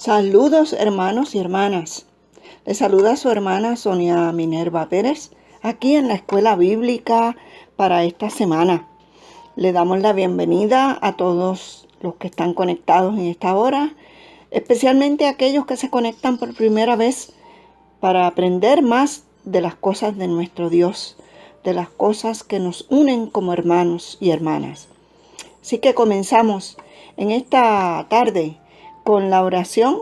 Saludos hermanos y hermanas. Les saluda su hermana Sonia Minerva Pérez, aquí en la Escuela Bíblica para esta semana. Le damos la bienvenida a todos los que están conectados en esta hora, especialmente a aquellos que se conectan por primera vez para aprender más de las cosas de nuestro Dios, de las cosas que nos unen como hermanos y hermanas. Así que comenzamos en esta tarde con la oración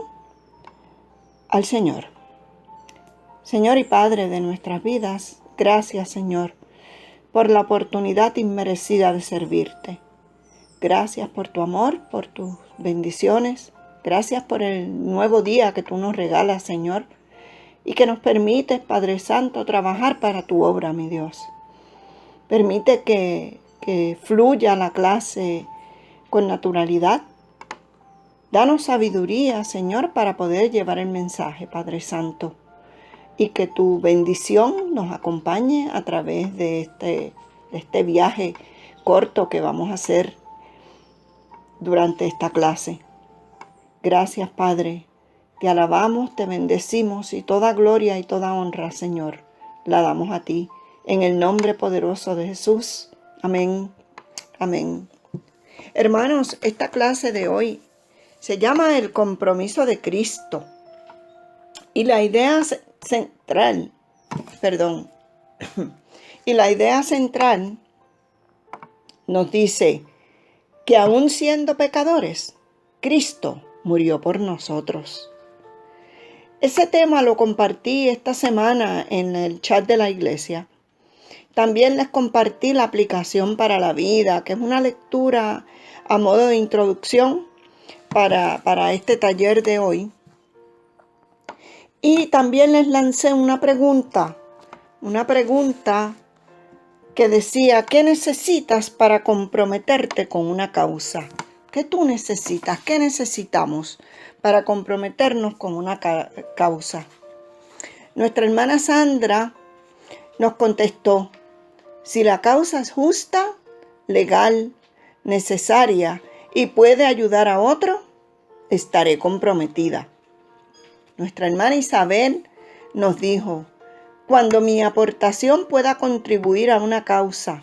al Señor. Señor y Padre de nuestras vidas, gracias Señor por la oportunidad inmerecida de servirte. Gracias por tu amor, por tus bendiciones. Gracias por el nuevo día que tú nos regalas, Señor, y que nos permites, Padre Santo, trabajar para tu obra, mi Dios. Permite que fluya la clase con naturalidad. Danos sabiduría, Señor, para poder llevar el mensaje, Padre Santo, y que tu bendición nos acompañe a través de este viaje corto que vamos a hacer durante esta clase. Gracias, Padre. Te alabamos, te bendecimos y toda gloria y toda honra, Señor, la damos a ti. En el nombre poderoso de Jesús. Amén. Amén. Hermanos, esta clase de hoy se llama el compromiso de Cristo. Y la idea central, nos dice que aún siendo pecadores, Cristo murió por nosotros. Ese tema lo compartí esta semana en el chat de la iglesia. También les compartí la aplicación para la vida, que es una lectura a modo de introducción para este taller de hoy. Y también les lancé una pregunta que decía, ¿qué necesitas para comprometerte con una causa? ¿Qué tú necesitas? ¿Qué necesitamos para comprometernos con una causa? Nuestra hermana Sandra nos contestó, si la causa es justa, legal, necesaria y puede ayudar a otro, estaré comprometida. Nuestra hermana Isabel nos dijo, cuando mi aportación pueda contribuir a una causa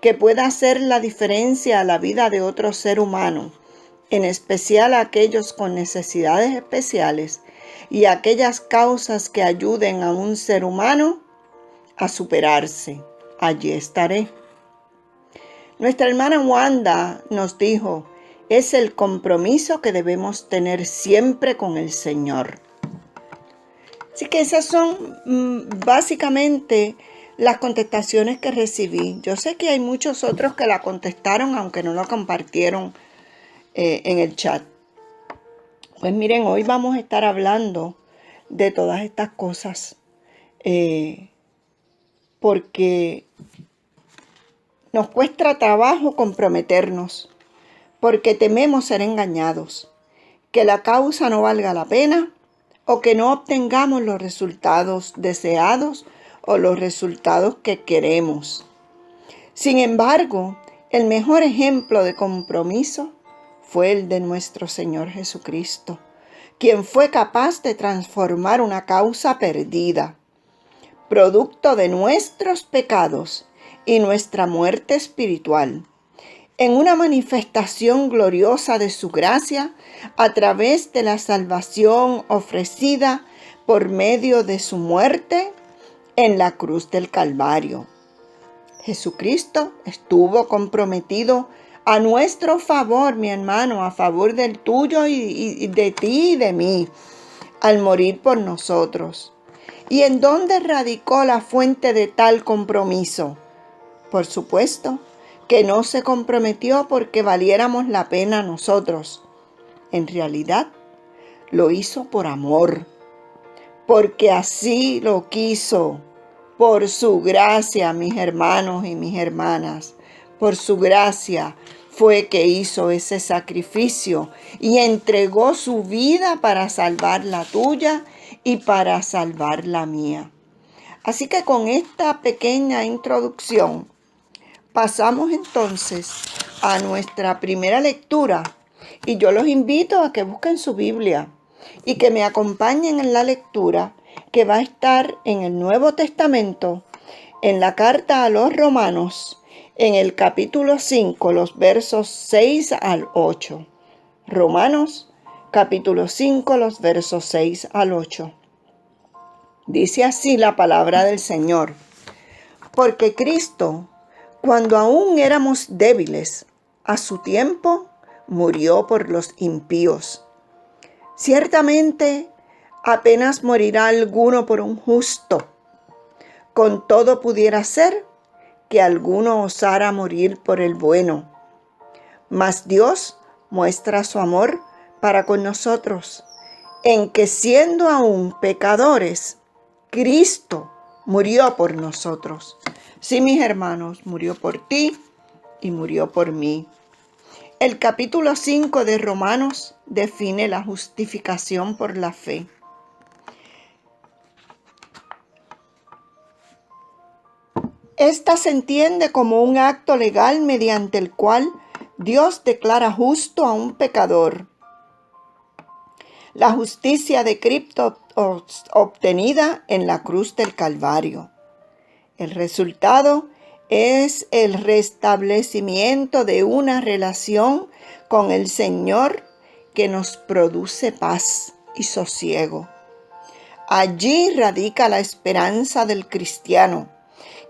que pueda hacer la diferencia a la vida de otro ser humano, en especial a aquellos con necesidades especiales y aquellas causas que ayuden a un ser humano a superarse, allí estaré. Nuestra hermana Wanda nos dijo, es el compromiso que debemos tener siempre con el Señor. Así que esas son básicamente las contestaciones que recibí. Yo sé que hay muchos otros que la contestaron, aunque no lo compartieron en el chat. Pues miren, hoy vamos a estar hablando de todas estas cosas, porque nos cuesta trabajo comprometernos, porque tememos ser engañados, que la causa no valga la pena, o que no obtengamos los resultados deseados o los resultados que queremos. Sin embargo, el mejor ejemplo de compromiso fue el de nuestro Señor Jesucristo, quien fue capaz de transformar una causa perdida, producto de nuestros pecados y nuestra muerte espiritual, en una manifestación gloriosa de su gracia a través de la salvación ofrecida por medio de su muerte en la cruz del Calvario. Jesucristo estuvo comprometido a nuestro favor, mi hermano, a favor del tuyo y de ti y de mí, al morir por nosotros. ¿Y en dónde radicó la fuente de tal compromiso? Por supuesto, que no se comprometió porque valiéramos la pena nosotros. En realidad, lo hizo por amor, porque así lo quiso, por su gracia, mis hermanos y mis hermanas. Por su gracia fue que hizo ese sacrificio y entregó su vida para salvar la tuya y para salvar la mía. Así que con esta pequeña introducción, pasamos entonces a nuestra primera lectura y yo los invito a que busquen su Biblia y que me acompañen en la lectura que va a estar en el Nuevo Testamento, en la carta a los Romanos, en el capítulo 5, los versos 6 al 8. Romanos, capítulo 5, los versos 6 al 8. Dice así la palabra del Señor: porque Cristo, cuando aún éramos débiles, a su tiempo murió por los impíos. Ciertamente, apenas morirá alguno por un justo. Con todo pudiera ser que alguno osara morir por el bueno. Mas Dios muestra su amor para con nosotros, en que siendo aún pecadores, Cristo murió por nosotros. Sí, mis hermanos, murió por ti y murió por mí. El capítulo 5 de Romanos define la justificación por la fe. Esta se entiende como un acto legal mediante el cual Dios declara justo a un pecador. La justicia de Cristo obtenida en la cruz del Calvario. El resultado es el restablecimiento de una relación con el Señor que nos produce paz y sosiego. Allí radica la esperanza del cristiano,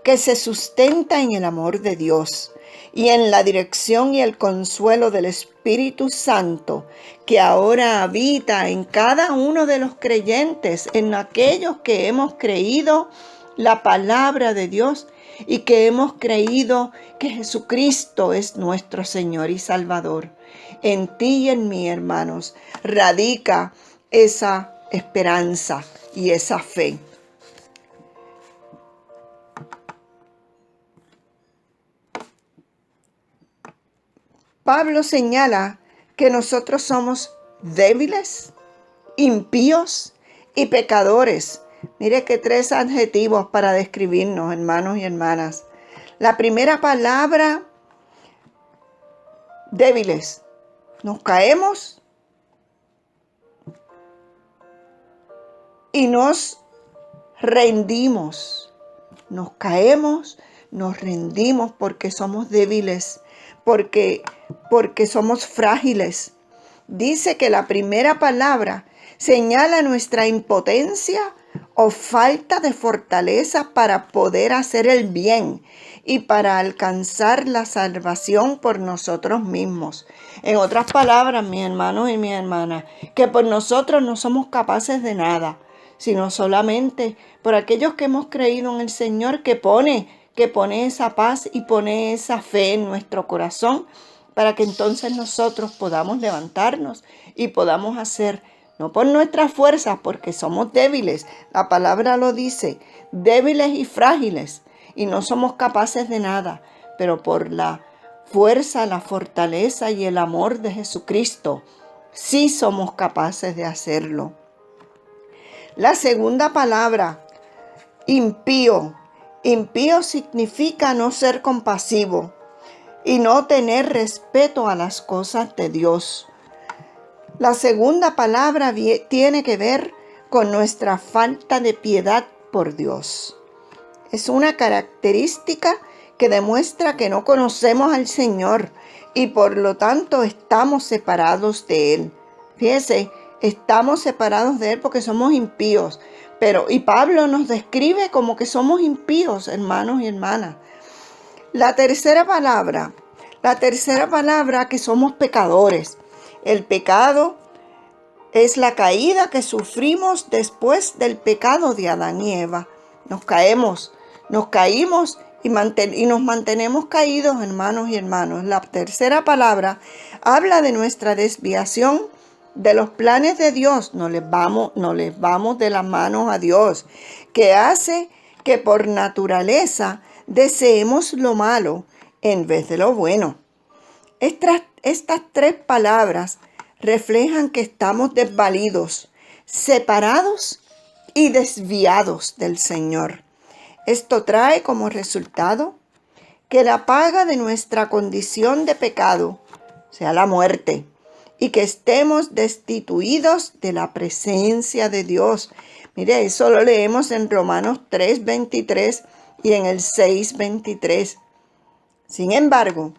que se sustenta en el amor de Dios y en la dirección y el consuelo del Espíritu Santo, que ahora habita en cada uno de los creyentes, en aquellos que hemos creído la palabra de Dios y que hemos creído que Jesucristo es nuestro Señor y Salvador. En ti y en mí, hermanos, radica esa esperanza y esa fe. Pablo señala que nosotros somos débiles, impíos y pecadores. Mire que 3 adjetivos para describirnos, hermanos y hermanas. La primera palabra, débiles. Nos caemos y nos rendimos. Nos caemos, nos rendimos porque somos débiles, porque somos frágiles. Dice que la primera palabra señala nuestra impotencia o falta de fortaleza para poder hacer el bien y para alcanzar la salvación por nosotros mismos. En otras palabras, mis hermanos y mis hermanas, que por nosotros no somos capaces de nada, sino solamente por aquellos que hemos creído en el Señor, que pone esa paz y pone esa fe en nuestro corazón, para que entonces nosotros podamos levantarnos y podamos hacer, no por nuestras fuerzas, porque somos débiles, la palabra lo dice, débiles y frágiles, y no somos capaces de nada, pero por la fuerza, la fortaleza y el amor de Jesucristo, sí somos capaces de hacerlo. La segunda palabra, impío. Impío significa no ser compasivo y no tener respeto a las cosas de Dios. La segunda palabra tiene que ver con nuestra falta de piedad por Dios. Es una característica que demuestra que no conocemos al Señor y por lo tanto estamos separados de Él. Fíjese, estamos separados de Él porque somos impíos. Y Pablo nos describe como que somos impíos, hermanos y hermanas. La tercera palabra que somos pecadores. El pecado es la caída que sufrimos después del pecado de Adán y Eva. Nos caímos y nos mantenemos caídos, hermanos y hermanas. La tercera palabra habla de nuestra desviación de los planes de Dios. No les vamos de las manos a Dios, que hace que por naturaleza deseemos lo malo en vez de lo bueno. Estas 3 palabras reflejan que estamos desvalidos, separados y desviados del Señor. Esto trae como resultado que la paga de nuestra condición de pecado sea la muerte, y que estemos destituidos de la presencia de Dios. Mire, eso lo leemos en Romanos 3:23 y en el 6:23. Sin embargo,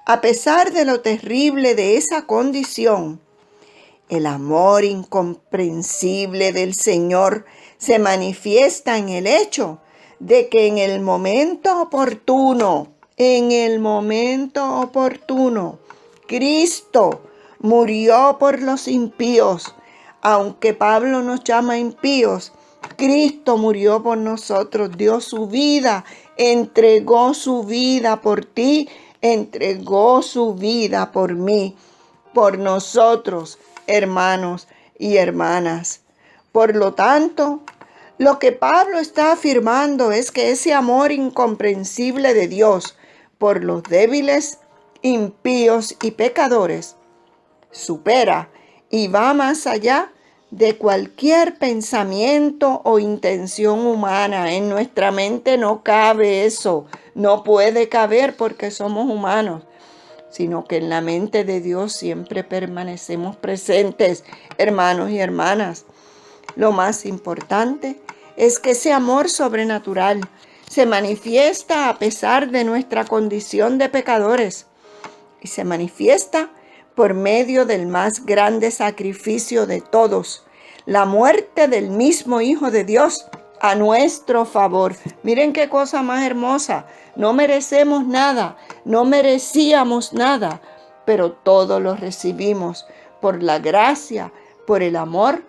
a pesar de lo terrible de esa condición, el amor incomprensible del Señor se manifiesta en el hecho de que en el momento oportuno, Cristo murió por los impíos. Aunque Pablo nos llama impíos, Cristo murió por nosotros, dio su vida, entregó su vida por ti, entregó su vida por mí, por nosotros, hermanos y hermanas. Por lo tanto, lo que Pablo está afirmando es que ese amor incomprensible de Dios por los débiles, impíos y pecadores supera y va más allá de cualquier pensamiento o intención humana. En nuestra mente no cabe eso, no puede caber porque somos humanos, sino que en la mente de Dios siempre permanecemos presentes, hermanos y hermanas. Lo más importante es que ese amor sobrenatural se manifiesta a pesar de nuestra condición de pecadores y se manifiesta por medio del más grande sacrificio de todos, la muerte del mismo Hijo de Dios a nuestro favor. Miren qué cosa más hermosa. No merecemos nada, no merecíamos nada, pero todo lo recibimos por la gracia, por el amor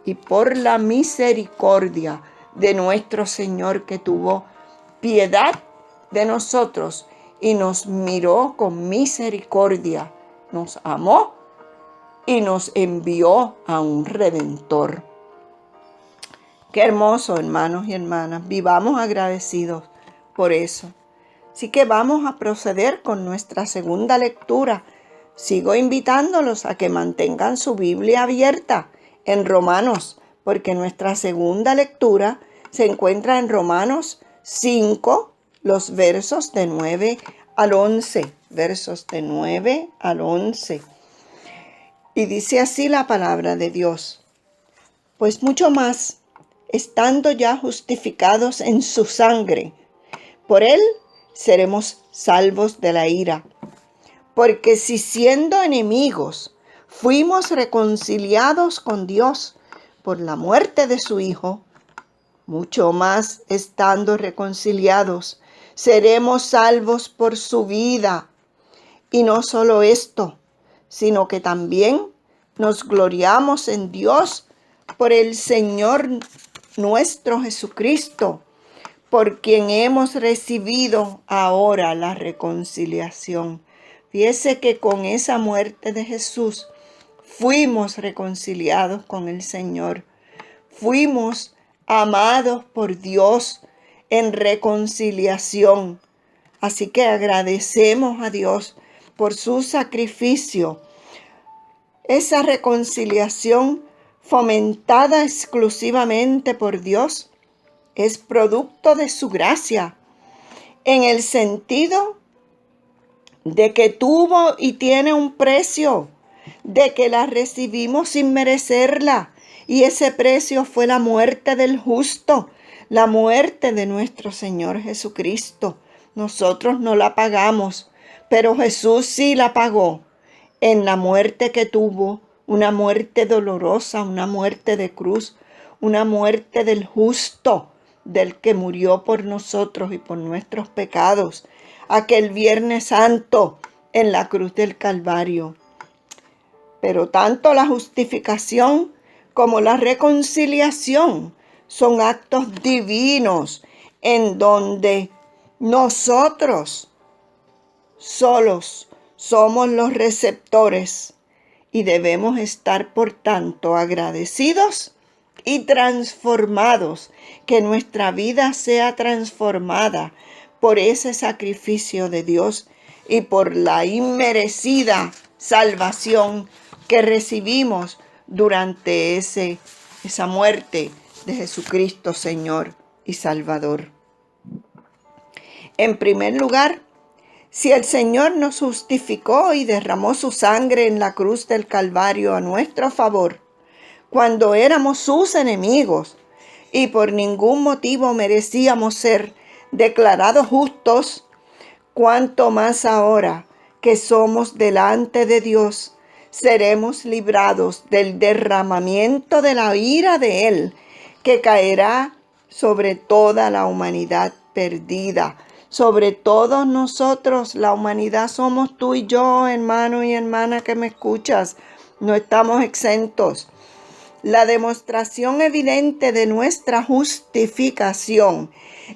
y por la misericordia de nuestro Señor, que tuvo piedad de nosotros y nos miró con misericordia, nos amó y nos envió a un Redentor. Qué hermoso, hermanos y hermanas. Vivamos agradecidos por eso. Así que vamos a proceder con nuestra segunda lectura. Sigo invitándolos a que mantengan su Biblia abierta en Romanos, porque nuestra segunda lectura se encuentra en Romanos 5, los versos de 9 al 11. Versos de 9 al 11. Y dice así la palabra de Dios: pues mucho más, estando ya justificados en su sangre, por él seremos salvos de la ira. Porque si siendo enemigos fuimos reconciliados con Dios por la muerte de su Hijo, mucho más estando reconciliados seremos salvos por su vida. Y no solo esto, sino que también nos gloriamos en Dios por el Señor nuestro Jesucristo, por quien hemos recibido ahora la reconciliación. Fíjese que con esa muerte de Jesús fuimos reconciliados con el Señor. Fuimos amados por Dios en reconciliación. Así que agradecemos a Dios por su sacrificio. Esa reconciliación fomentada exclusivamente por Dios es producto de su gracia, en el sentido de que tuvo y tiene un precio, de que la recibimos sin merecerla, y ese precio fue la muerte del justo, la muerte de nuestro Señor Jesucristo. Nosotros no la pagamos, pero Jesús sí la pagó en la muerte que tuvo, una muerte dolorosa, una muerte de cruz, una muerte del justo, del que murió por nosotros y por nuestros pecados, aquel Viernes Santo en la cruz del Calvario. Pero tanto la justificación como la reconciliación son actos divinos en donde nosotros solos somos los receptores y debemos estar, por tanto, agradecidos y transformados, que nuestra vida sea transformada por ese sacrificio de Dios y por la inmerecida salvación que recibimos durante esa muerte de Jesucristo, Señor y Salvador. En primer lugar, Si el Señor nos justificó y derramó su sangre en la cruz del Calvario a nuestro favor, cuando éramos sus enemigos y por ningún motivo merecíamos ser declarados justos, cuánto más ahora que somos delante de Dios, seremos librados del derramamiento de la ira de Él, que caerá sobre toda la humanidad perdida. Sobre todos nosotros, la humanidad somos tú y yo, hermano y hermana que me escuchas. No estamos exentos. La demostración evidente de nuestra justificación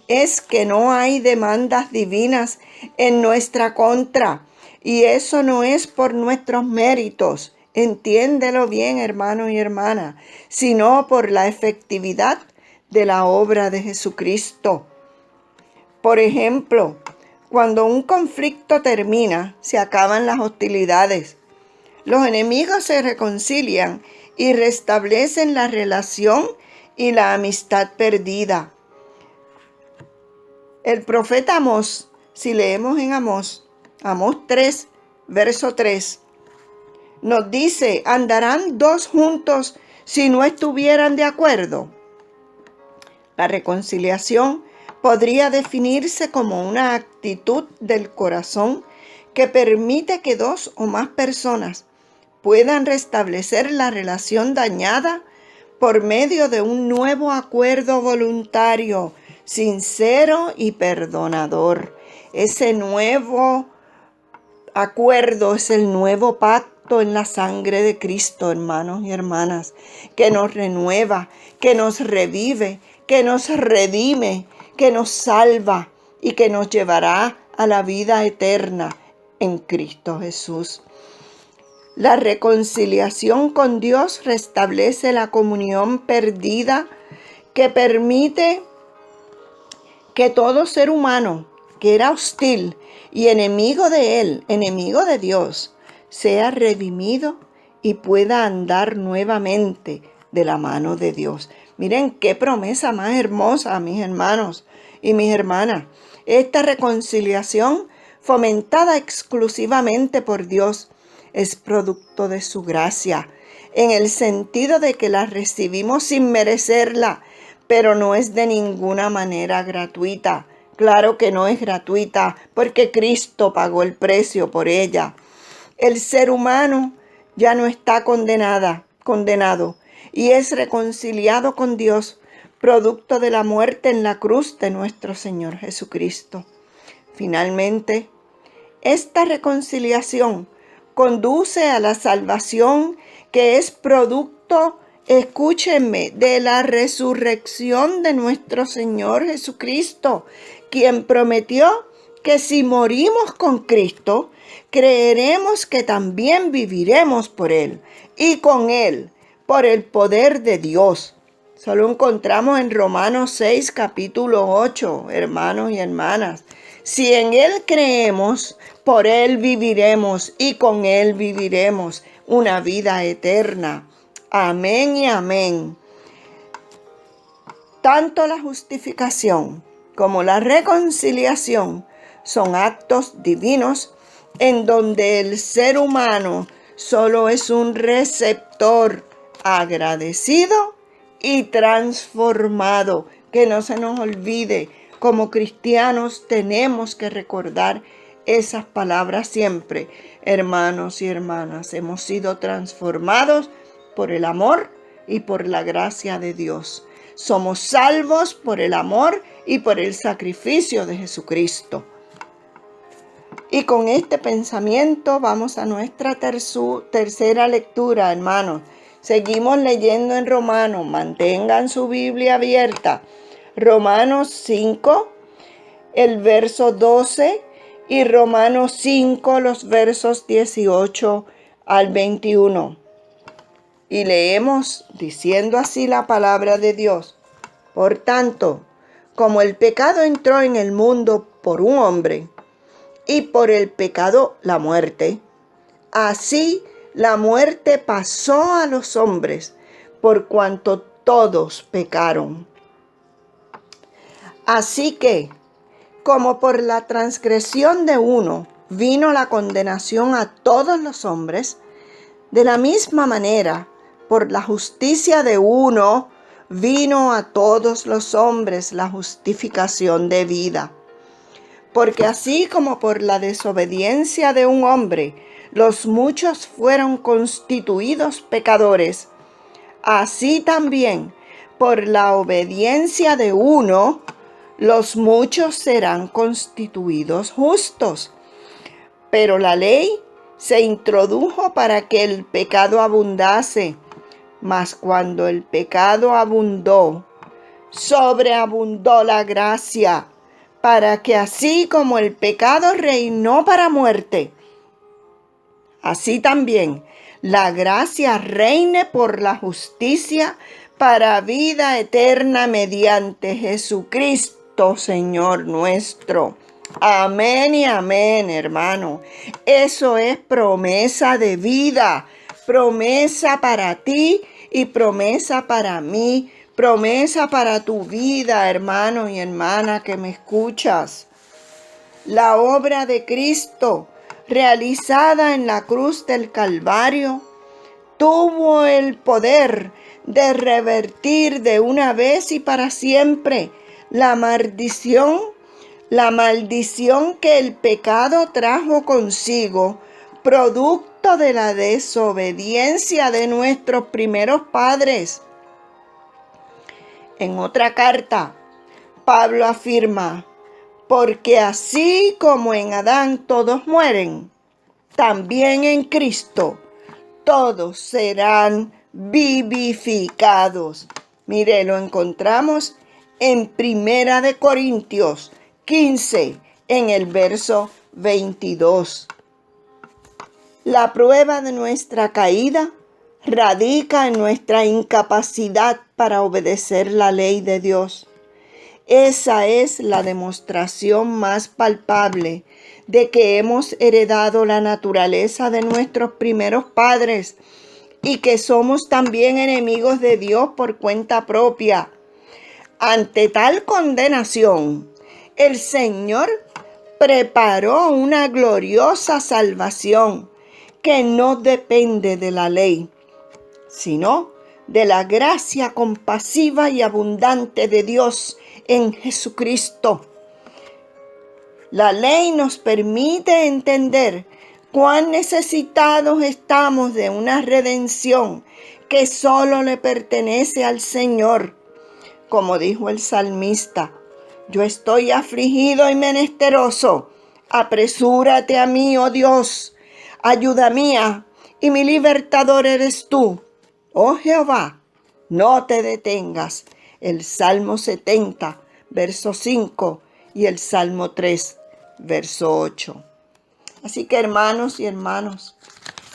es que no hay demandas divinas en nuestra contra, y eso no es por nuestros méritos, entiéndelo bien, hermano y hermana, sino por la efectividad de la obra de Jesucristo. Por ejemplo, cuando un conflicto termina, se acaban las hostilidades. Los enemigos se reconcilian y restablecen la relación y la amistad perdida. El profeta Amós, si leemos en Amós 3, verso 3, nos dice: ¿andarán dos juntos si no estuvieran de acuerdo? La reconciliación podría definirse como una actitud del corazón que permite que dos o más personas puedan restablecer la relación dañada por medio de un nuevo acuerdo voluntario, sincero y perdonador. Ese nuevo acuerdo es el nuevo pacto en la sangre de Cristo, hermanos y hermanas, que nos renueva, que nos revive, que nos redime, que nos salva y que nos llevará a la vida eterna en Cristo Jesús. La reconciliación con Dios restablece la comunión perdida que permite que todo ser humano que era hostil y enemigo de Él, enemigo de Dios, sea redimido y pueda andar nuevamente de la mano de Dios. Miren qué promesa más hermosa, mis hermanos y mis hermanas. Esta reconciliación, fomentada exclusivamente por Dios, es producto de su gracia, en el sentido de que la recibimos sin merecerla, pero no es de ninguna manera gratuita. Claro que no es gratuita, porque Cristo pagó el precio por ella. El ser humano ya no está condenado, y es reconciliado con Dios, producto de la muerte en la cruz de nuestro Señor Jesucristo. Finalmente, esta reconciliación conduce a la salvación, que es producto, escúchenme, de la resurrección de nuestro Señor Jesucristo, quien prometió que si morimos con Cristo, creeremos que también viviremos por Él y con Él, por el poder de Dios. Solo encontramos en Romanos 6, capítulo 8, hermanos y hermanas. Si en Él creemos, por Él viviremos y con Él viviremos una vida eterna. Amén y amén. Tanto la justificación como la reconciliación son actos divinos en donde el ser humano solo es un receptor agradecido y transformado. Que no se nos olvide, como cristianos tenemos que recordar esas palabras siempre. Hermanos y hermanas, hemos sido transformados por el amor y por la gracia de Dios. Somos salvos por el amor y por el sacrificio de Jesucristo. Y con este pensamiento vamos a nuestra tercera lectura, hermanos. Seguimos leyendo en Romanos. Mantengan su Biblia abierta. Romanos 5, el verso 12, y Romanos 5, los versos 18 al 21. Y leemos diciendo así la palabra de Dios. Por tanto, como el pecado entró en el mundo por un hombre, y por el pecado la muerte, así la muerte pasó a los hombres, por cuanto todos pecaron. Así que, Como por la transgresión de uno vino la condenación a todos los hombres, de la misma manera, por la justicia de uno vino a todos los hombres la justificación de vida. Porque así como por la desobediencia de un hombre los muchos fueron constituidos pecadores, así también por la obediencia de uno los muchos serán constituidos justos. Pero la ley se introdujo para que el pecado abundase, mas cuando el pecado abundó, sobreabundó la gracia, para que así como el pecado reinó para muerte, así también la gracia reine por la justicia para vida eterna mediante Jesucristo, Señor nuestro. Amén y amén, hermano. Eso es promesa de vida, promesa para ti y promesa para mí, promesa para tu vida, hermano y hermana que me escuchas. La obra de Cristo, realizada en la cruz del Calvario, tuvo el poder de revertir de una vez y para siempre la maldición que el pecado trajo consigo, producto de la desobediencia de nuestros primeros padres. En otra carta, Pablo afirma: porque así como en Adán todos mueren, también en Cristo todos serán vivificados. Mire, lo encontramos en Primera de Corintios 15, en el verso 22. La prueba de nuestra caída radica en nuestra incapacidad para obedecer la ley de Dios. Esa es la demostración más palpable de que hemos heredado la naturaleza de nuestros primeros padres y que somos también enemigos de Dios por cuenta propia. Ante tal condenación, el Señor preparó una gloriosa salvación que no depende de la ley, sino de la gracia compasiva y abundante de Dios en Jesucristo. La ley nos permite entender cuán necesitados estamos de una redención que solo le pertenece al Señor. Como dijo el salmista: yo estoy afligido y menesteroso. Apresúrate a mí, oh Dios, ayuda mía, y mi libertador eres tú. Oh Jehová, no te detengas. El Salmo 70, verso 5 y el Salmo 3, verso 8. Así que hermanos y hermanas,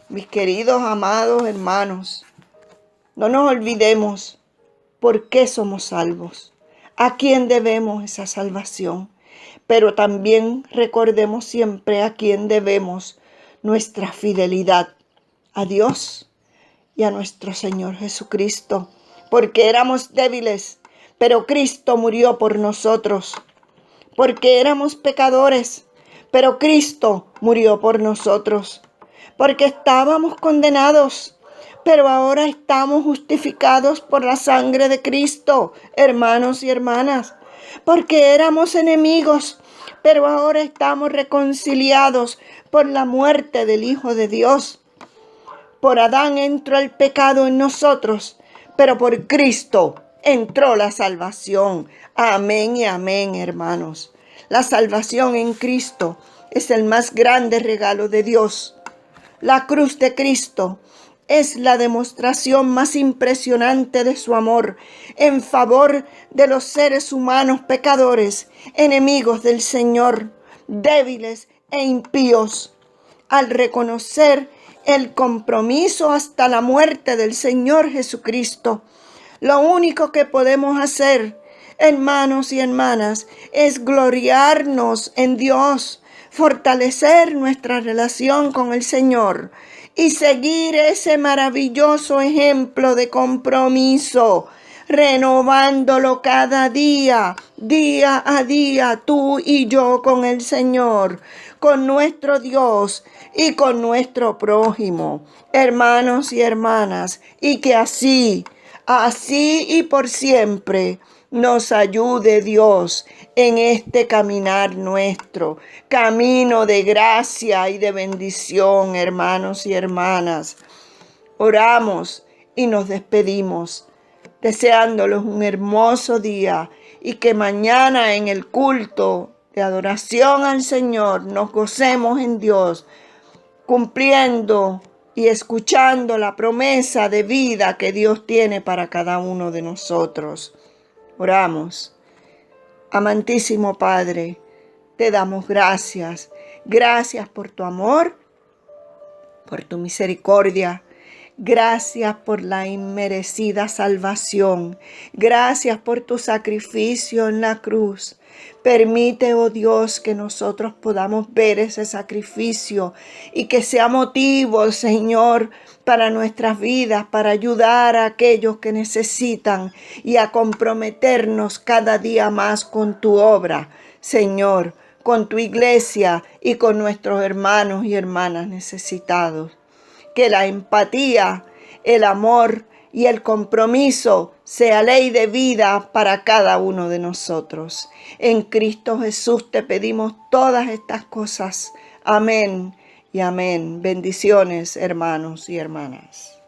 mis queridos amados hermanos, no nos olvidemos por qué somos salvos, a quién debemos esa salvación, pero también recordemos siempre a quién debemos nuestra fidelidad, a Dios y a nuestro Señor Jesucristo, porque éramos débiles, pero Cristo murió por nosotros. Porque éramos pecadores, pero Cristo murió por nosotros. Porque estábamos condenados, pero ahora estamos justificados por la sangre de Cristo, hermanos y hermanas. Porque éramos enemigos, pero ahora estamos reconciliados por la muerte del Hijo de Dios. Por Adán entró el pecado en nosotros, pero por Cristo entró la salvación. Amén y amén, hermanos. La salvación en Cristo es el más grande regalo de Dios. La cruz de Cristo es la demostración más impresionante de su amor en favor de los seres humanos pecadores, enemigos del Señor, débiles e impíos. Al reconocer el compromiso hasta la muerte del Señor Jesucristo, lo único que podemos hacer, hermanos y hermanas, es gloriarnos en Dios, fortalecer nuestra relación con el Señor y seguir ese maravilloso ejemplo de compromiso. renovándolo cada día, día a día, tú y yo con el Señor, con nuestro Dios y con nuestro prójimo, hermanos y hermanas, y que así y por siempre nos ayude Dios en este caminar nuestro, camino de gracia y de bendición, hermanos y hermanas. Oramos y nos despedimos, deseándolos un hermoso día y que mañana en el culto de adoración al Señor nos gocemos en Dios, cumpliendo y escuchando la promesa de vida que Dios tiene para cada uno de nosotros. Oramos. Amantísimo Padre, te damos gracias. Gracias por tu amor, por tu misericordia. Gracias por la inmerecida salvación. Gracias por tu sacrificio en la cruz. Permite, oh Dios, que nosotros podamos ver ese sacrificio y que sea motivo, Señor, para nuestras vidas, para ayudar a aquellos que necesitan y a comprometernos cada día más con tu obra, Señor, con tu iglesia y con nuestros hermanos y hermanas necesitados. Que la empatía, el amor y el compromiso sea ley de vida para cada uno de nosotros. En Cristo Jesús te pedimos todas estas cosas. Amén y amén. Bendiciones, hermanos y hermanas.